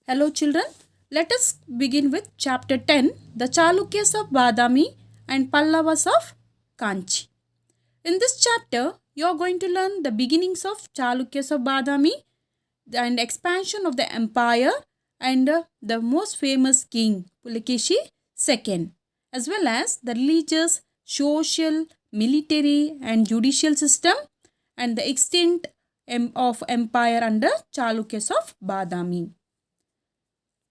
Hello children, let us begin with chapter 10, the Chalukyas of Badami and Pallavas of Kanchi. In this chapter, you are going to learn the beginnings of Chalukyas of Badami and expansion of the empire and the most famous king Pulikeshi II, as well as the religious, social, military and judicial system and the extent of empire under Chalukyas of Badami.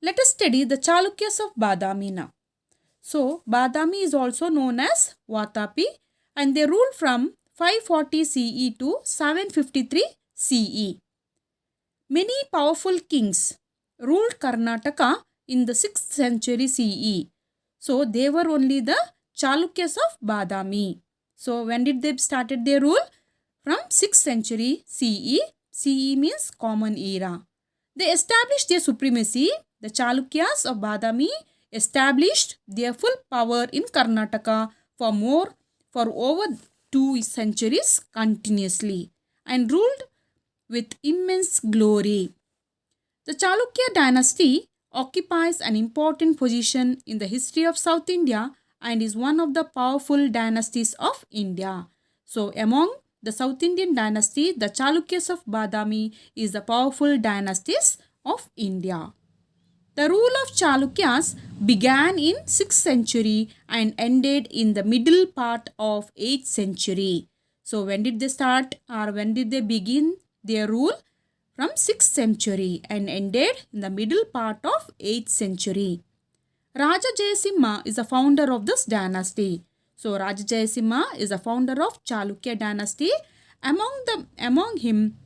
Let us study the Chalukyas of Badami now. So, Badami is also known as Vatapi and they ruled from 540 CE to 753 CE. Many powerful kings ruled Karnataka in the 6th century CE. So, they were only the Chalukyas of Badami. So, when did they started their rule? From 6th century CE. CE means Common Era. They established their supremacy. The Chalukyas of Badami established their full power in Karnataka for over 2 centuries continuously and ruled with immense glory. The Chalukya dynasty occupies an important position in the history of South India and is one of the powerful dynasties of India. So, among the South Indian dynasty, the Chalukyas of Badami is the powerful dynasties of India. The rule of Chalukyas began in 6th century and ended in the middle part of 8th century. So when did they start or when did they begin their rule? From 6th century and ended in the middle part of 8th century. Raja Jayasimha is the founder of this dynasty. So Raja Jayasimha is the founder of Chalukya dynasty. Among him,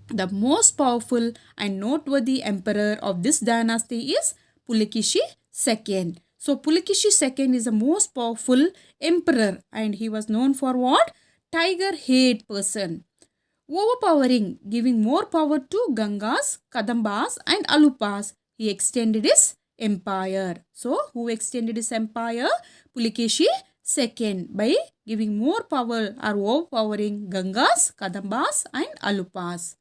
the most powerful and noteworthy emperor of this dynasty is Pulikeshi II. So Pulikeshi II is the most powerful emperor and he was known for what? Tiger-haired person. Overpowering, giving more power to Gangas, Kadambas and Alupas. He extended his empire. So who extended his empire? Pulikeshi II by giving more power or overpowering Gangas, Kadambas and Alupas.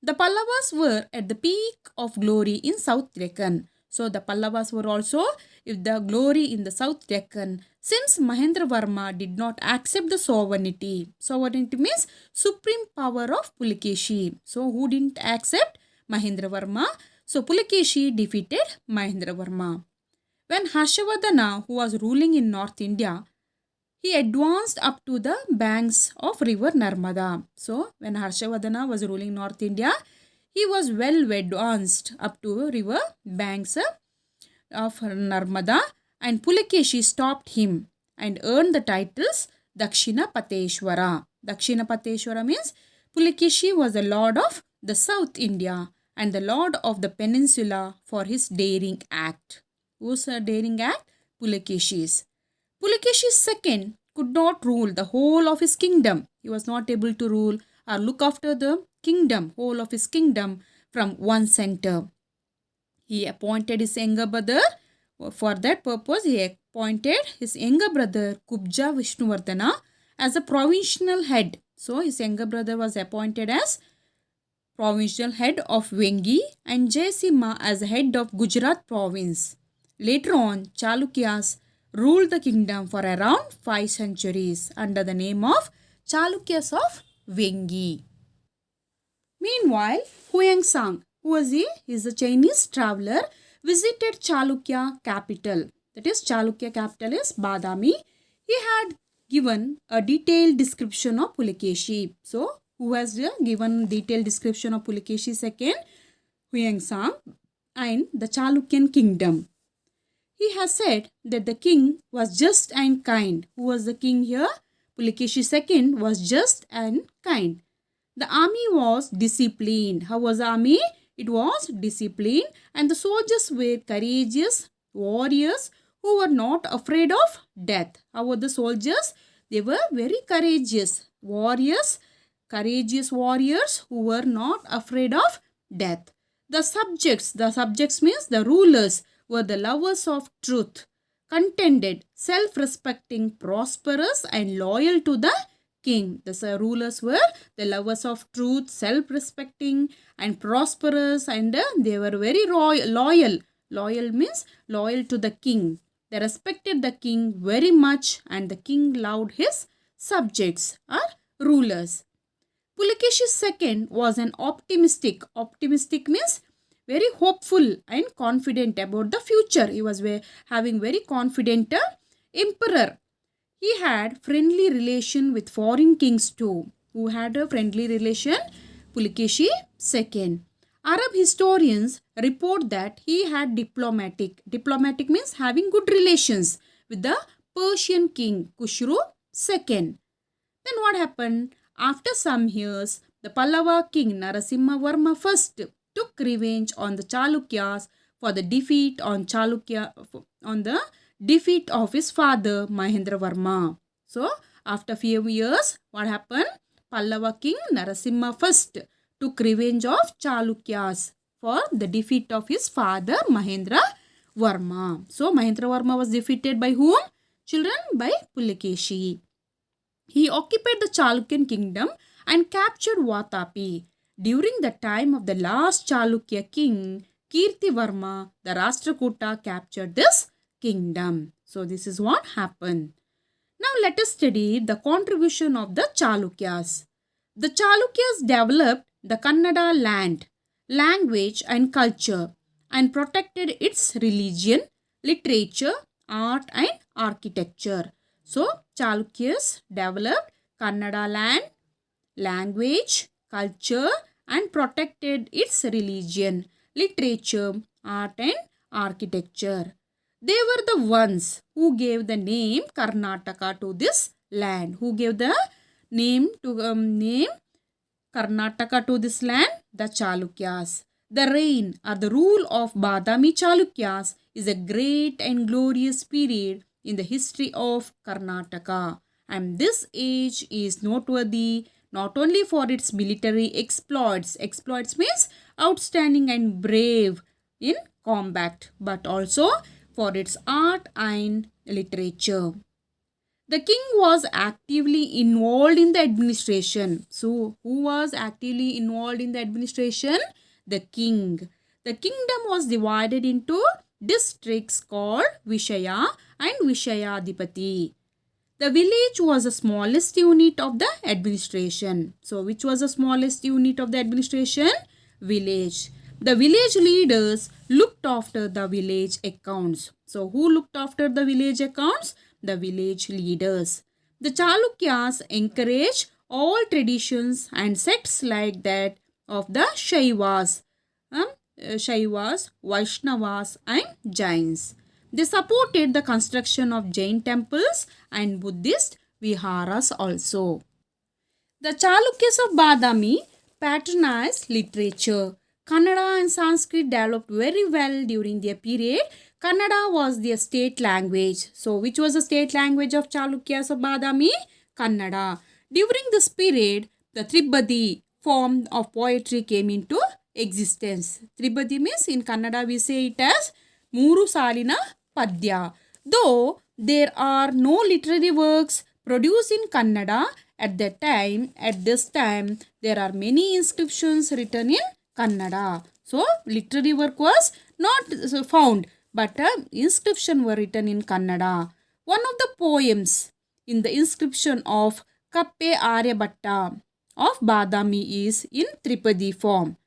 The Pallavas were at the peak of glory in South Deccan. So the Pallavas were also with the glory in the South Deccan since Mahendravarma did not accept the sovereignty. Sovereignty means supreme power of Pulikeshi. So who didn't accept? Mahendravarma. So Pulikeshi defeated Mahendravarma. When Harshavardhana, who was ruling in North India, he advanced up to the banks of river Narmada. So, when Harshavardhana was ruling North India, he was well advanced up to river banks of Narmada and Pulikeshi stopped him and earned the titles Dakshinapateshwara. Dakshinapateshwara means Pulikeshi was the lord of the South India and the lord of the peninsula for his daring act. Whose daring act? Pulikeshi's. Pulikeshi II could not rule the whole of his kingdom. He was not able to rule or look after the kingdom, whole of his kingdom from one center. He appointed his younger brother. For that purpose, he appointed his younger brother Kubja Vishnuvardhana as a provincial head. So, his younger brother was appointed as provincial head of Vengi and Jayasimha as head of Gujarat province. Later on, Chalukyas ruled the kingdom for around 5 centuries under the name of Chalukyas of Vengi. Meanwhile, Huangsang, who was he? He is a Chinese traveler, visited Chalukya capital. That is, Chalukya capital is Badami. He had given a detailed description of Pulikeshi. So, who has given detailed description of Pulikeshi II? Huangsang and the Chalukyan kingdom. He has said that the king was just and kind. Who was the king here? Pulikeshi II was just and kind. The army was disciplined. How was the army? It was disciplined and the soldiers were courageous warriors who were not afraid of death. How were the soldiers? They were very courageous warriors who were not afraid of death. The subjects means the rulers were the lovers of truth, contented, self-respecting, prosperous and loyal to the king. The rulers were the lovers of truth, self-respecting and prosperous, and they were very loyal. Loyal means loyal to the king. They respected the king very much, and the king loved his subjects or rulers. Pulikeshi II was an optimistic. Optimistic means very hopeful and confident about the future. He was having very confident emperor. He had friendly relation with foreign kings too. Who had a friendly relation? Pulikeshi II. Arab historians report that he had diplomatic. Diplomatic means having good relations with the Persian king Khusro II. Then what happened? After some years, the Pallava king Narasimhavarma I took revenge on the Chalukyas for the defeat on the defeat of his father Mahendravarma. So, after few years, what happened? Pallava king Narasimha I took revenge of Chalukyas for the defeat of his father Mahendravarma. So, Mahendravarma was defeated by whom? Children, by Pulikeshi. He occupied the Chalukyan kingdom and captured Vatapi. During the time of the last Chalukya king, Kirtivarma, the Rashtrakuta captured this kingdom. So this is what happened. Now let us study the contribution of the Chalukyas. The Chalukyas developed the Kannada language and culture and protected its religion, literature, art and architecture. So, Chalukyas developed Kannada language, culture and protected its religion, literature, art and architecture. They were the ones who gave the name Karnataka to this land. Who gave the name Karnataka to this land? The Chalukyas. The reign or the rule of Badami Chalukyas is a great and glorious period in the history of Karnataka, and this age is noteworthy not only for its military exploits means outstanding and brave in combat, but also for its art and literature. The king was actively involved in the administration. So, who was actively involved in the administration? The king. The kingdom was divided into districts called Vishaya and Vishayadipati. The village was the smallest unit of the administration. So, which was the smallest unit of the administration? Village. The village leaders looked after the village accounts. So, who looked after the village accounts? The village leaders. The Chalukyas encouraged all traditions and sects like that of the Shaivas, Vaishnavas and Jains. They supported the construction of Jain temples and Buddhist viharas also. The Chalukyas of Badami patronized literature. Kannada and Sanskrit developed very well during their period. Kannada was their state language. So, which was the state language of Chalukyas of Badami? Kannada. During this period, the Tripadi form of poetry came into existence. Tripadi means in Kannada we say it as Muru Salina Padya. Though there are no literary works produced in Kannada at this time there are many inscriptions written in Kannada. So, literary work was not found, but inscription were written in Kannada. One of the poems in the inscription of Kappe Aryabhatta of Badami is in Tripadi form.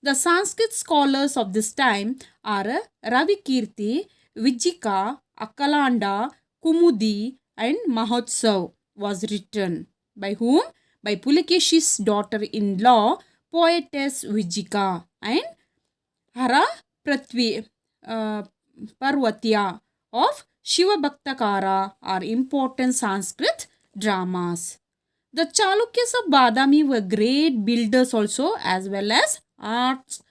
The Sanskrit scholars of this time are Ravikirti, Vijika, Akalanda, Kumudi and Mahotsav was written. By whom? By Pulikeshi's daughter-in-law, poetess Vijika, and Hara Parvatya of Shiva Bhaktakara are important Sanskrit dramas. The Chalukyas of Badami were great builders also as well as arts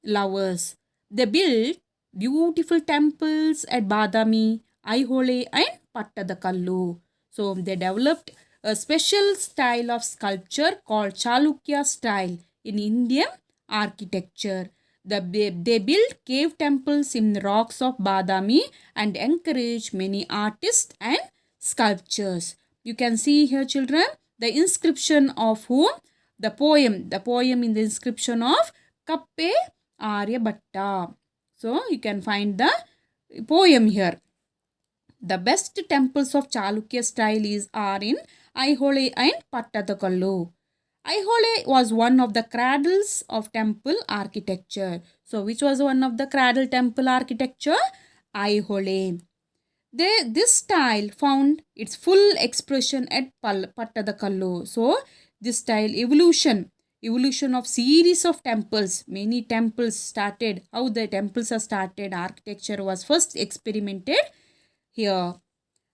lovers. They built beautiful temples at Badami, Aihole and Pattadakallu. So they developed a special style of sculpture called Chalukya style in Indian architecture. They built cave temples in the rocks of Badami and encouraged many artists and sculptures. You can see here children, The inscription of whom? The poem in the inscription of Kappe Aryabhatta. So you can find the poem here. The best temples of Chalukya style are in Aihole and Pattadakallu. Aihole was one of the cradles of temple architecture. So which was one of the cradle temple architecture? Aihole. This style found its full expression at Pattadakallu. So this style evolution of series of temples. Many temples started. How the temples are started. Architecture was first experimented here.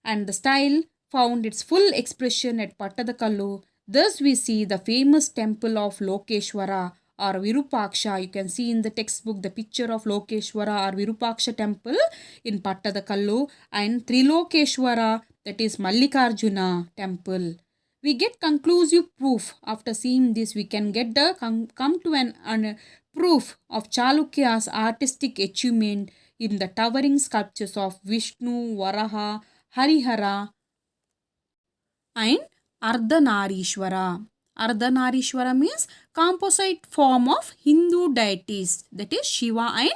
And the style found its full expression at Pattadakallu. Thus we see the famous temple of Lokeshwara or Virupaksha. You can see in the textbook the picture of Lokeshwara or Virupaksha temple in Pattadakallu and Trilokeshwara, that is Mallikarjuna temple. We get conclusive proof. After seeing this, we can get the come to an proof of Chalukya's artistic achievement in the towering sculptures of Vishnu, Varaha, Harihara and Ardhanarishwara. Ardhanarishwara means composite form of Hindu deities, that is Shiva and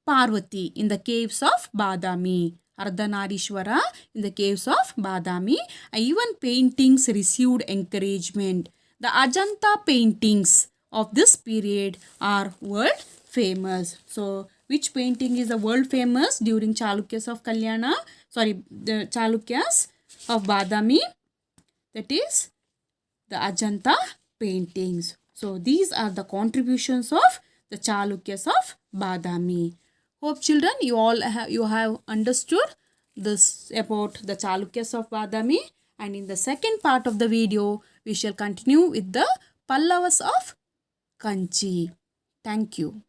Parvati in the caves of Badami. Ardhanarishwara in the caves of Badami. Even paintings received encouragement. The Ajanta paintings of this period are world famous. So which painting is the world famous during Chalukyas of Kalyana? The Chalukyas of Badami. That is the Ajanta paintings. So these are the contributions of the Chalukyas of Badami. Hope children you have understood this about the Chalukyas of Badami, and in the second part of the video we shall continue with the Pallavas of Kanchi. Thank you.